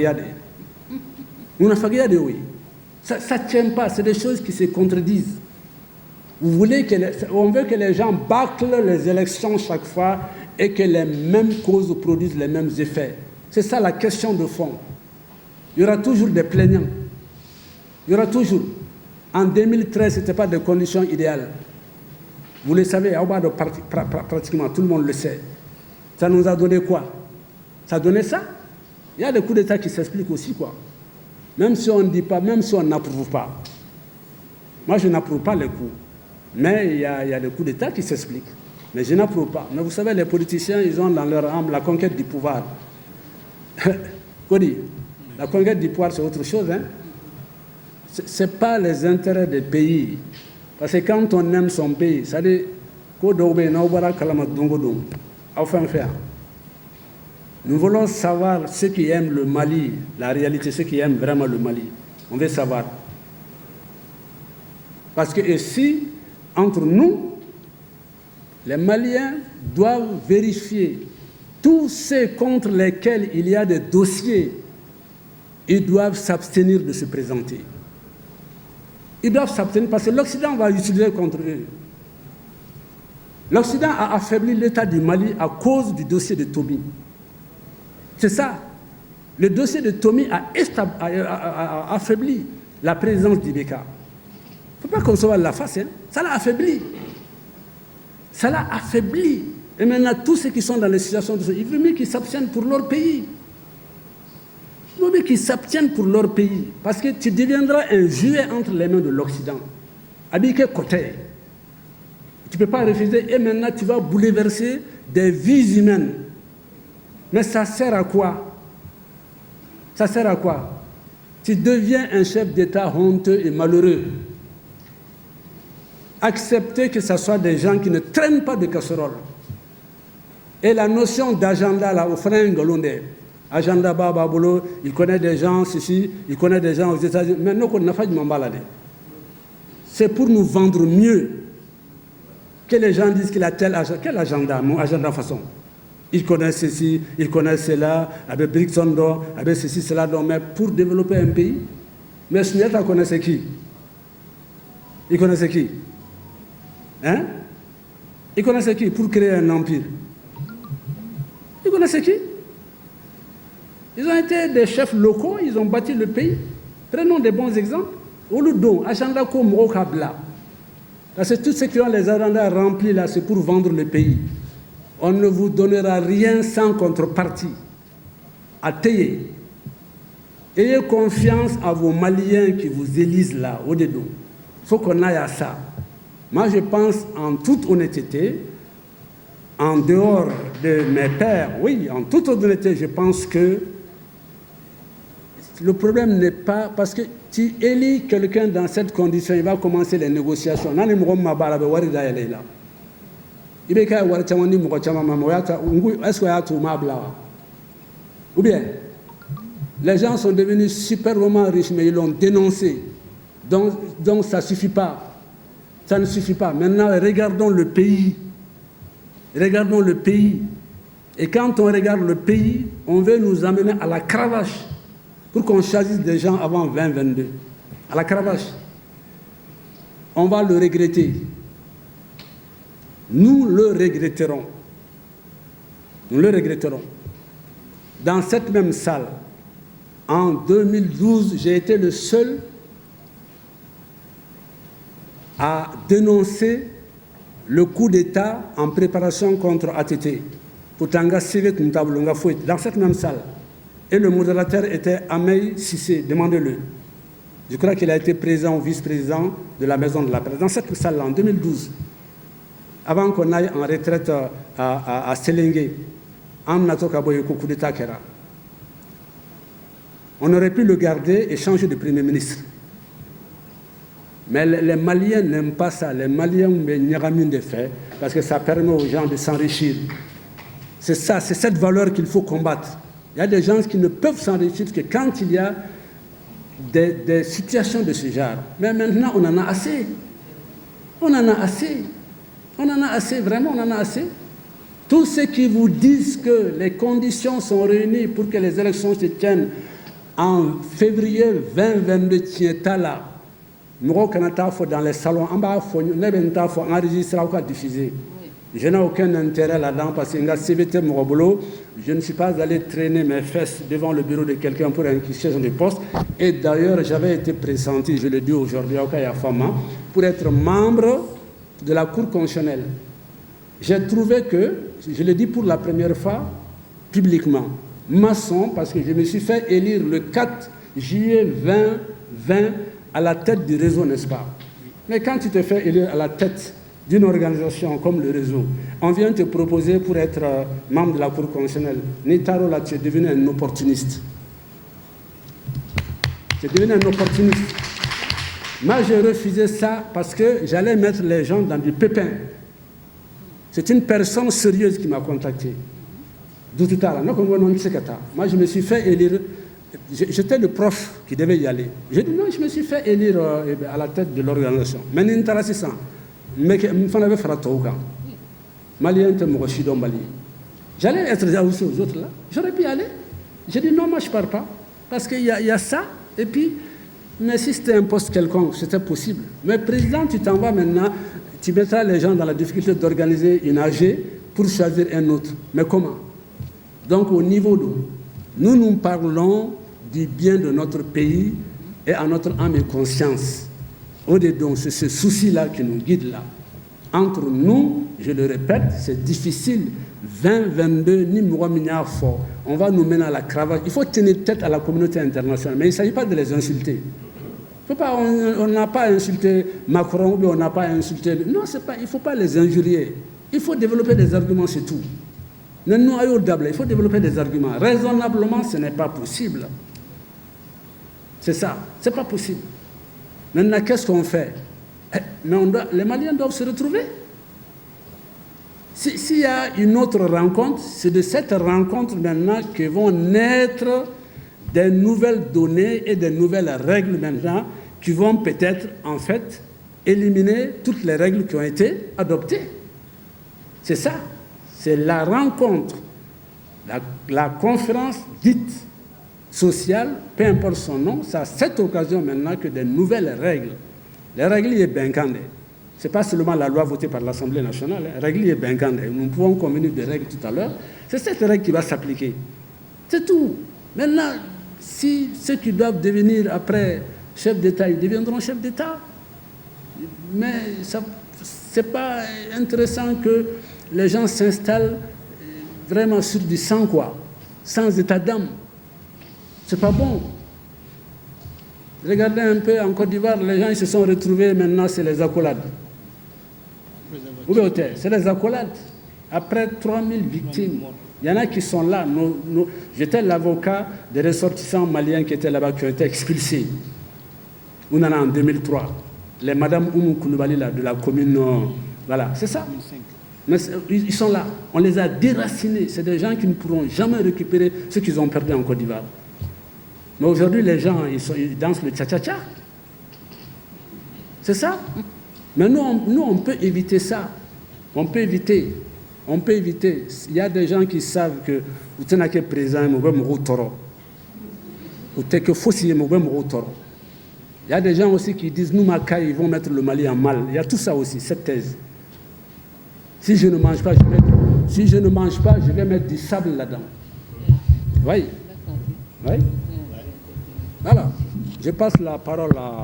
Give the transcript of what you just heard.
Oui. Ça ne tient pas, c'est des choses qui se contredisent. On veut que les gens bâclent les élections chaque fois et que les mêmes causes produisent les mêmes effets. C'est ça la question de fond. Il y aura toujours des plaignants. Il y aura toujours. En 2013, ce n'était pas des conditions idéales. Vous le savez, pratiquement tout le monde le sait. Ça nous a donné quoi? Ça a donné ça? Il y a des coups d'État qui s'expliquent aussi, quoi. Même si on ne dit pas, même si on n'approuve pas. Moi, je n'approuve pas les coups. Mais il y a des coups d'État qui s'expliquent. Mais je n'approuve pas. Mais vous savez, les politiciens, ils ont dans leur âme la conquête du pouvoir. Cody, la conquête du pouvoir, c'est autre chose. Hein? Ce n'est pas les intérêts des pays. Parce que quand on aime son pays, ça dit, nous voulons savoir ceux qui aiment le Mali, la réalité, ceux qui aiment vraiment le Mali. On veut savoir. Parce que ici, entre nous, les Maliens doivent vérifier tous ceux contre lesquels il y a des dossiers. Ils doivent s'abstenir de se présenter. Ils doivent s'abstenir parce que l'Occident va utiliser contre eux. L'Occident a affaibli l'État du Mali à cause du dossier de Tomi. C'est ça. Le dossier de Tomi a affaibli la présidence d'Ibeka. Il ne faut pas qu'on se voit la face. Hein. Ça l'a affaibli. Ça l'a affaibli. Et maintenant, tous ceux qui sont dans les situations de ce, il veut mieux qu'ils s'abstiennent pour leur pays. Il vaut mieux qu'ils s'abstiennent pour leur pays. Parce que tu deviendras un jouet entre les mains de l'Occident. Habillé côté. Tu ne peux pas refuser. Et maintenant, tu vas bouleverser des vies humaines. Mais ça sert à quoi? Ça sert à quoi? Tu deviens un chef d'État honteux et malheureux. Accepter que ce soit des gens qui ne traînent pas de casserole. Et la notion d'agenda, là, au frein Golondé, agenda Bababolo, il connaît des gens ici, il connaît des gens aux États-Unis. Mais nous, on n'a pas de m'emballer. C'est pour nous vendre mieux que les gens disent qu'il a tel agenda. Quel agenda? Mon agenda façon. Ils connaissent ceci, ils connaissent cela, avec Brixondo, avec ceci, cela, donc, mais pour développer un pays. Mais Suniata connaissait qui? Il connaissait qui? Hein? Il connaissait qui pour créer un empire? Il connaissait qui? Ils ont été des chefs locaux, ils ont bâti le pays. Prenons des bons exemples. Oludo, agenda comme Mokabla. Parce que tous ceux qui ont les agendas remplis là, c'est pour vendre le pays. On ne vous donnera rien sans contrepartie. Atteyez. Ayez confiance à vos Maliens qui vous élisent là, au dedans. Il faut qu'on aille à ça. Moi, je pense en toute honnêteté, en dehors de mes pères, oui, en toute honnêteté, je pense que le problème n'est pas... Parce que tu élis quelqu'un dans cette condition, il va commencer les négociations. Ou bien, les gens sont devenus superbement riches, mais ils l'ont dénoncé. Donc ça ne suffit pas. Ça ne suffit pas. Maintenant, regardons le pays. Regardons le pays. Et quand on regarde le pays, on veut nous amener à la cravache pour qu'on choisisse des gens avant 2022. À la cravache. On va le regretter. Nous le regretterons. Nous le regretterons. Dans cette même salle, en 2012, j'ai été le seul à dénoncer le coup d'État en préparation contre ATT. Dans cette même salle. Et le modérateur était Amey Sissé, demandez-le. Je crois qu'il a été président ou vice-président de la Maison de la Presse. Dans cette salle-là, en 2012, avant qu'on aille en retraite à Sélingué, on aurait pu le garder et changer de Premier ministre. Mais les Maliens n'aiment pas ça. Les Maliens n'ont de fait parce que ça permet aux gens de s'enrichir. C'est ça, c'est cette valeur qu'il faut combattre. Il y a des gens qui ne peuvent s'enrichir que quand il y a des situations de ce genre. Mais maintenant, on en a assez. On en a assez. On en a assez, vraiment, on en a assez. Tous ceux qui vous disent que les conditions sont réunies pour que les élections se tiennent En février 2022, Tietala, nous Kanata dans les salons, en bas, il faut enregistrer ou diffuser. Je n'ai aucun intérêt là-dedans parce que CVT Morobolo, je ne suis pas allé traîner mes fesses devant le bureau de quelqu'un pour un siège de poste. Et d'ailleurs, j'avais été pressenti, je le dis aujourd'hui, au Kaya Fama, pour être membre de la Cour constitutionnelle. J'ai trouvé que, je le dis pour la première fois, publiquement, maçon, parce que je me suis fait élire le 4 juillet 2020 à la tête du réseau, n'est-ce pas? Mais quand tu te fais élire à la tête d'une organisation comme le réseau, on vient te proposer pour être membre de la Cour constitutionnelle. Nitaro, là, tu es devenu un opportuniste. Tu es devenu un opportuniste. Moi, j'ai refusé ça parce que j'allais mettre les gens dans du pépin. C'est une personne sérieuse qui m'a contacté. Moi, je me suis fait élire. J'étais le prof qui devait y aller. J'ai dit non, je me suis fait élire à la tête de l'organisation. Mais n'intéresse ça. Mais il fallait faire un Malien, j'allais être aussi aux autres là. J'aurais pu y aller. J'ai dit non, moi je ne pars pas. Parce qu'il y a ça. Et puis, mais si c'était un poste quelconque, c'était possible. Mais président, tu t'en vas maintenant, tu mettras les gens dans la difficulté d'organiser une AG pour choisir un autre. Mais comment? Donc au niveau de nous parlons du bien de notre pays et à notre âme et conscience. Donc c'est ce souci-là qui nous guide là. Entre nous, je le répète, c'est difficile. 2022, ni Mouamina fort. On va nous mener à la cravate. Il faut tenir tête à la communauté internationale. Mais il ne s'agit pas de les insulter. On n'a pas insulté Macron, ou on n'a pas insulté... Non, il ne faut pas les injurier. Il faut développer des arguments, c'est tout. Il faut développer des arguments. Raisonnablement, ce n'est pas possible. C'est ça, ce n'est pas possible. Maintenant, qu'est-ce qu'on fait? Mais les Maliens doivent se retrouver. S'il y a une autre rencontre, c'est de cette rencontre maintenant que vont naître des nouvelles données et des nouvelles règles maintenant qui vont peut-être, en fait, éliminer toutes les règles qui ont été adoptées. C'est ça. C'est la rencontre, la conférence dite sociale, peu importe son nom, c'est à cette occasion maintenant que des nouvelles règles. Les règles, il est benkande. Ce n'est pas seulement la loi votée par l'Assemblée nationale. Les règles, il est benkande. Nous pouvons convenir des règles tout à l'heure. C'est cette règle qui va s'appliquer. C'est tout. Maintenant, si ceux qui doivent devenir après chefs d'État, ils deviendront chefs d'État. Mais ce n'est pas intéressant que les gens s'installent vraiment sur du sang, quoi, sans état d'âme. C'est pas bon. Regardez un peu en Côte d'Ivoire, les gens ils se sont retrouvés, maintenant c'est les accolades. C'est les accolades. Après 3000 victimes, il y en a qui sont là. J'étais l'avocat des ressortissants maliens qui étaient là-bas, qui ont été expulsés. On en a en 2003. Les Madame Oumou Koulibaly de la commune, voilà, c'est ça. Mais ils sont là. On les a déracinés. C'est des gens qui ne pourront jamais récupérer ce qu'ils ont perdu en Côte d'Ivoire. Mais aujourd'hui, les gens, ils dansent le tcha-tcha-tcha. C'est ça. Mais nous, on peut éviter ça. On peut éviter. Il y a des gens qui savent que vous tenez que présent, il y a des gens aussi qui disent, nous, Macaï, ils vont mettre le Mali en mal. Il y a tout ça aussi, cette thèse. Si je ne mange pas, je vais mettre du sable là-dedans. Oui. Oui. Voilà. Je passe la parole à